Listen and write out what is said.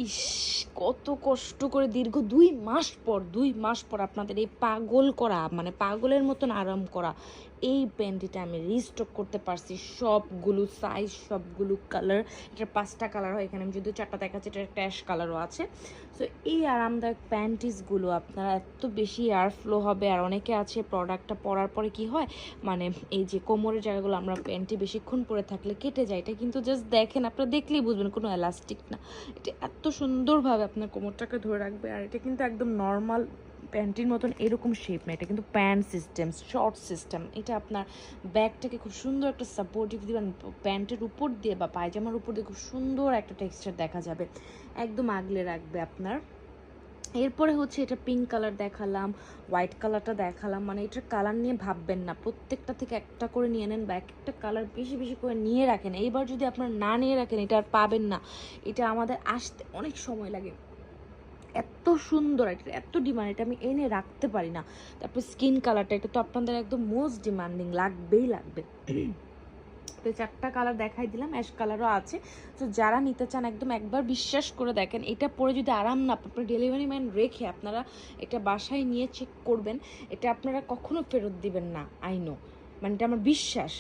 ইস, কত কষ্ট করে দীর্ঘ 2 মাস পর আপনাদের এই পাগল করা, মানে পাগলের মতন আরাম করা এই প্যান্টিটা আমি রিস্টক করতে পারছি। সবগুলো সাইজ, সবগুলো কালার, এটার 5টা কালার হয়, এখানে আমি যদি 4টা দেখাচ্ছি, এটার একটা অ্যাশ কালারও আছে। সো এই আরামদায়ক প্যান্টিসগুলো আপনারা এত বেশি এয়ার ফ্লো হবে। আর অনেকে আছে প্রোডাক্টটা পরার পরে কি হয়, মানে এই যে কোমরের জায়গাগুলো আমরা প্যান্টি বেশিক্ষণ পরে থাকলে কেটে যায়, এটা কিন্তু জাস্ট দেখেন, আপনারা দেখলেই বুঝবেন কোনো এলাস্টিক না। এটা এত সুন্দরভাবে আপনার কোমরটাকে ধরে রাখবে। আর এটা কিন্তু একদম নর্মাল প্যান্টির মতন এরকম শেপ না, এটা কিন্তু প্যান্ট সিস্টেম, শর্ট সিস্টেম। এটা আপনার ব্যাগটাকে খুব সুন্দর একটা সাপোর্টিভ দিবেন, প্যান্টের উপর দিয়ে বা পায়জামার উপর দিয়ে খুব সুন্দর একটা টেক্সচার দেখা যাবে, একদম আগলে রাখবে আপনার। এরপরে হচ্ছে এটা পিঙ্ক কালার দেখালাম, হোয়াইট কালারটা দেখালাম, মানে এটার কালার নিয়ে ভাববেন না, প্রত্যেকটা থেকে একটা করে নিয়ে নেন বা এক একটা কালার বেশি বেশি করে নিয়ে রাখেন। এইবার যদি আপনার না নিয়ে রাখেন এটা আর পাবেন না, এটা আমাদের আসতে অনেক সময় লাগে। এত সুন্দর, এটা এত ডিমান্ড, এটা আমি এনে রাখতে পারি না। তারপর স্কিন কালারটা, এটা তো আপনাদের একদম মোস্ট ডিমান্ডিং, লাগবেই লাগবে। তো 4টা কালার দেখাই দিলাম, অ্যাশ কালারও আছে। তো যারা নিতে চান একদম একবার বিশ্বাস করে দেখেন, এটা পরে যদি আরাম না, আপনার ডেলিভারি ম্যান রেখে আপনারা এটা বাসায় নিয়ে চেক করবেন, এটা আপনারা কখনো ফেরত দিবেন না, আই নো, মানে এটা আমার বিশ্বাস।